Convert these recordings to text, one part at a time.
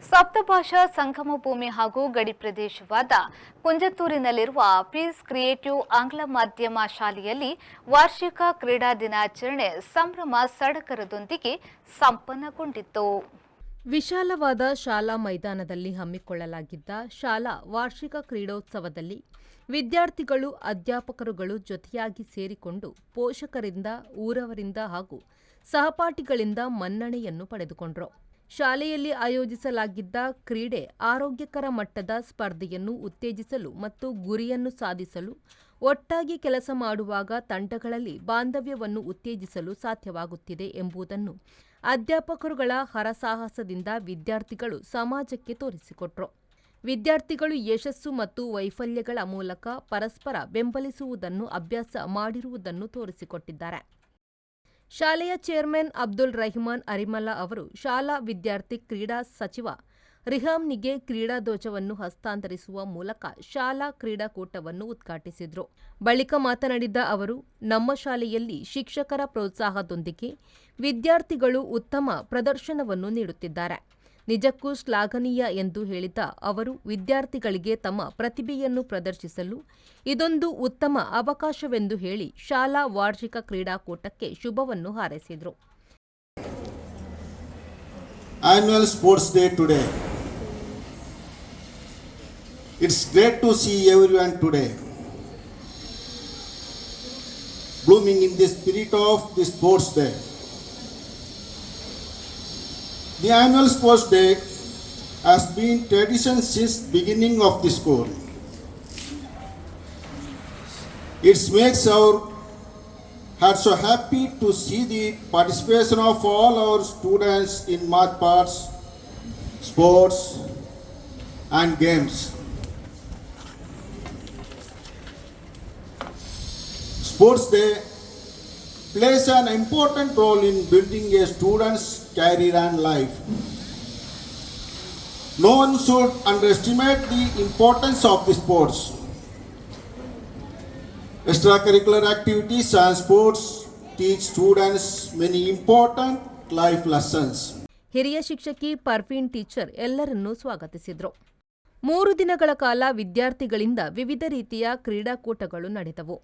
ಸಪ್ತಭಾಷಾ ಸಂಗಮ ಭೂಮಿ ಹಾಗೂ ಗಡಿ ಪ್ರದೇಶವಾದ ಕುಂಜತ್ತೂರಿನಲ್ಲಿರುವ ಪೀಸ್ ಕ್ರಿಯೇಟಿವ್ ಆಂಗ್ಲ ಮಾಧ್ಯಮ ಶಾಲೆಯಲ್ಲಿ ವಾರ್ಷಿಕ ಕ್ರೀಡಾ ದಿನಾಚರಣೆ ಸಂಭ್ರಮ ಸಡಗರದೊಂದಿಗೆ ಸಂಪನ್ನಗೊಂಡಿತು. ವಿಶಾಲವಾದ ಶಾಲಾ ಮೈದಾನದಲ್ಲಿ ಹಮ್ಮಿಕೊಳ್ಳಲಾಗಿದ್ದ ಶಾಲಾ ವಾರ್ಷಿಕ ಕ್ರೀಡೋತ್ಸವದಲ್ಲಿ ವಿದ್ಯಾರ್ಥಿಗಳು, ಅಧ್ಯಾಪಕರುಗಳು ಜೊತೆಯಾಗಿ ಸೇರಿಕೊಂಡು ಪೋಷಕರಿಂದ, ಊರವರಿಂದ ಹಾಗೂ ಸಹಪಾಠಿಗಳಿಂದ ಮನ್ನಣೆಯನ್ನು ಪಡೆದುಕೊಂಡರು. ಶಾಲೆಯಲ್ಲಿ ಆಯೋಜಿಸಲಾಗಿದ್ದ ಕ್ರೀಡೆ ಆರೋಗ್ಯಕರ ಮಟ್ಟದ ಸ್ಪರ್ಧೆಯನ್ನು ಉತ್ತೇಜಿಸಲು ಮತ್ತು ಗುರಿಯನ್ನು ಸಾಧಿಸಲು, ಒಟ್ಟಾಗಿ ಕೆಲಸ ಮಾಡುವಾಗ ತಂಡಗಳಲ್ಲಿ ಬಾಂಧವ್ಯವನ್ನು ಉತ್ತೇಜಿಸಲು ಸಾಧ್ಯವಾಗುತ್ತಿದೆ ಎಂಬುದನ್ನು ಅಧ್ಯಾಪಕರುಗಳ ಹರಸಾಹಸದಿಂದ ವಿದ್ಯಾರ್ಥಿಗಳು ಸಮಾಜಕ್ಕೆ ತೋರಿಸಿಕೊಟ್ಟರು. ವಿದ್ಯಾರ್ಥಿಗಳು ಯಶಸ್ಸು ಮತ್ತು ವೈಫಲ್ಯಗಳ ಮೂಲಕ ಪರಸ್ಪರ ಬೆಂಬಲಿಸುವುದನ್ನು ಅಭ್ಯಾಸ ಮಾಡಿರುವುದನ್ನು ತೋರಿಸಿಕೊಟ್ಟಿದ್ದಾರೆ. ಶಾಲೆಯ ಚೇರ್ಮನ್ ಅಬ್ದುಲ್ ರಹಿಮಾನ್ ಅರಿಮಲ್ಲ ಅವರು ಶಾಲಾ ವಿದ್ಯಾರ್ಥಿ ಕ್ರೀಡಾ ಸಚಿವ ರಿಹಾಮ್ನಿಗೆ ಕ್ರೀಡಾ ಧ್ವಜವನ್ನು ಹಸ್ತಾಂತರಿಸುವ ಮೂಲಕ ಶಾಲಾ ಕ್ರೀಡಾಕೂಟವನ್ನು ಉದ್ಘಾಟಿಸಿದರು. ಬಳಿಕ ಮಾತನಾಡಿದ ಅವರು, ನಮ್ಮ ಶಾಲೆಯಲ್ಲಿ ಶಿಕ್ಷಕರ ಪ್ರೋತ್ಸಾಹದೊಂದಿಗೆ ವಿದ್ಯಾರ್ಥಿಗಳು ಉತ್ತಮ ಪ್ರದರ್ಶನವನ್ನು ನೀಡುತ್ತಿದ್ದಾರೆ. ನಿಜಕ್ಕೂ ಶ್ಲಾಘನೀಯ ಎಂದು ಹೇಳಿದ ಅವರು, ವಿದ್ಯಾರ್ಥಿಗಳಿಗೆ ತಮ್ಮ ಪ್ರತಿಭೆಯನ್ನು ಪ್ರದರ್ಶಿಸಲು ಇದೊಂದು ಉತ್ತಮ ಅವಕಾಶವೆಂದು ಹೇಳಿ ಶಾಲಾ ವಾರ್ಷಿಕ ಕ್ರೀಡಾಕೂಟಕ್ಕೆ ಶುಭವನ್ನು ಹಾರೈಸಿದರು. Annual Sports Day today. It's great to see everyone today blooming in the spirit of the Sports Day. The annual Sports Day has been tradition since beginning of the school. It makes our hearts so happy to see the participation of all our students in march parts, sports and games. Sports Day plays an important role in building a student's career and life. No one should underestimate the importance of the sports. Extracurricular activities and sports teach students many important life lessons. ಹಿರಿಯ ಶಿಕ್ಷಕಿ Parveen teacher ಎಲ್ಲರನ್ನೂ ಸ್ವಾಗತಿಸಿದರು. 3 ದಿನಗಳ ಕಾಲ ವಿದ್ಯಾರ್ಥಿಗಳಿಂದ ವಿವಿಧ ರೀತಿಯ ಕ್ರೀಡಾಕೂಟಗಳು ನಡೆದವು.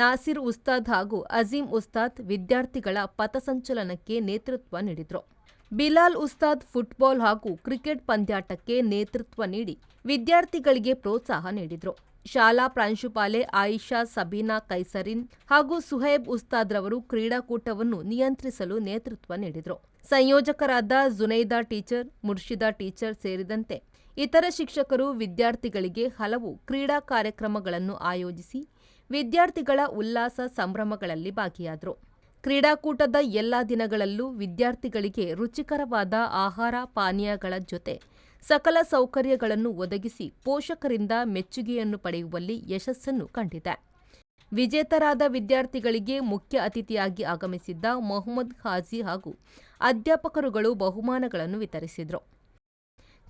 ನಾಸಿರ್ ಉಸ್ತಾದ್ ಹಾಗೂ ಅಜೀಂ ಉಸ್ತಾದ್ ವಿದ್ಯಾರ್ಥಿಗಳ ಪಥಸಂಚಲನಕ್ಕೆ ನೇತೃತ್ವ ನೀಡಿದರು. ಬಿಲಾಲ್ ಉಸ್ತಾದ್ ಫುಟ್ಬಾಲ್ ಹಾಗೂ ಕ್ರಿಕೆಟ್ ಪಂದ್ಯಾಟಕ್ಕೆ ನೇತೃತ್ವ ನೀಡಿ ವಿದ್ಯಾರ್ಥಿಗಳಿಗೆ ಪ್ರೋತ್ಸಾಹ ನೀಡಿದರು. ಶಾಲಾ ಪ್ರಾಂಶುಪಾಲೆ ಆಯಿಷಾ ಸಬೀನಾ ಕೈಸರಿನ್ ಹಾಗೂ ಸುಹೈಬ್ ಉಸ್ತಾದ್ರವರು ಕ್ರೀಡಾಕೂಟವನ್ನು ನಿಯಂತ್ರಿಸಲು ನೇತೃತ್ವ ನೀಡಿದರು. ಸಂಯೋಜಕರಾದ ಜುನೈದಾ ಟೀಚರ್, ಮುರ್ಷಿದಾ ಟೀಚರ್ ಸೇರಿದಂತೆ ಇತರ ಶಿಕ್ಷಕರು ವಿದ್ಯಾರ್ಥಿಗಳಿಗೆ ಹಲವು ಕ್ರೀಡಾ ಕಾರ್ಯಕ್ರಮಗಳನ್ನು ಆಯೋಜಿಸಿ ವಿದ್ಯಾರ್ಥಿಗಳ ಉಲ್ಲಾಸ ಸಂಭ್ರಮಗಳಲ್ಲಿ ಭಾಗಿಯಾದರು. ಕ್ರೀಡಾಕೂಟದ ಎಲ್ಲ ದಿನಗಳಲ್ಲೂ ವಿದ್ಯಾರ್ಥಿಗಳಿಗೆ ರುಚಿಕರವಾದ ಆಹಾರ ಪಾನೀಯಗಳ ಜೊತೆ ಸಕಲ ಸೌಕರ್ಯಗಳನ್ನು ಒದಗಿಸಿ ಪೋಷಕರಿಂದ ಮೆಚ್ಚುಗೆಯನ್ನು ಪಡೆಯುವಲ್ಲಿ ಯಶಸ್ಸನ್ನು ಕಂಡಿದೆ. ವಿಜೇತರಾದ ವಿದ್ಯಾರ್ಥಿಗಳಿಗೆ ಮುಖ್ಯ ಅತಿಥಿಯಾಗಿ ಆಗಮಿಸಿದ್ದ ಮೊಹಮ್ಮದ್ ಹಾಜಿ ಹಾಗೂ ಅಧ್ಯಾಪಕರುಗಳು ಬಹುಮಾನಗಳನ್ನು ವಿತರಿಸಿದರು.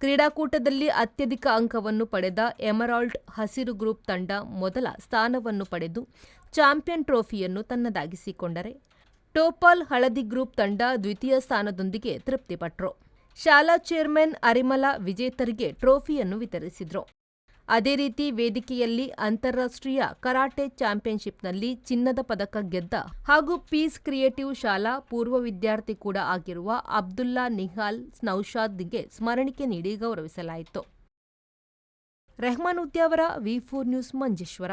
ಕ್ರೀಡಾಕೂಟದಲ್ಲಿ ಅತ್ಯಧಿಕ ಅಂಕವನ್ನು ಪಡೆದ ಎಮರಾಲ್ಡ್ ಹಸಿರು ಗ್ರೂಪ್ ತಂಡ ಮೊದಲ ಸ್ಥಾನವನ್ನು ಪಡೆದು ಚಾಂಪಿಯನ್ ಟ್ರೋಫಿಯನ್ನು ತನ್ನದಾಗಿಸಿಕೊಂಡರೆ, ಟೋಪಾಲ್ ಹಳದಿ ಗ್ರೂಪ್ ತಂಡ ದ್ವಿತೀಯ ಸ್ಥಾನದೊಂದಿಗೆ ತೃಪ್ತಿಪಟ್ಟರು. ಶಾಲಾ ಚೇರ್ಮನ್ ಅರಿಮಲ ವಿಜೇತರಿಗೆ ಟ್ರೋಫಿಯನ್ನು ವಿತರಿಸಿದರು. ಅದೇ ರೀತಿ ವೇದಿಕೆಯಲ್ಲಿ ಅಂತಾರಾಷ್ಟ್ರೀಯ ಕರಾಟೆ ಚಾಂಪಿಯನ್ಶಿಪ್ನಲ್ಲಿ ಚಿನ್ನದ ಪದಕ ಗೆದ್ದ ಹಾಗೂ ಪೀಸ್ ಕ್ರಿಯೇಟಿವ್ ಶಾಲಾ ಪೂರ್ವ ವಿದ್ಯಾರ್ಥಿ ಕೂಡ ಆಗಿರುವ ಅಬ್ದುಲ್ಲಾ ನಿಹಾಲ್ ನೌಶಾದ್ಗೆ ಸ್ಮರಣಿಕೆ ನೀಡಿ ಗೌರವಿಸಲಾಯಿತು. ರೆಹಮಾನ್ ಉದ್ಯಾವರ, ವಿ4 ನ್ಯೂಸ್, ಮಂಜೇಶ್ವರ.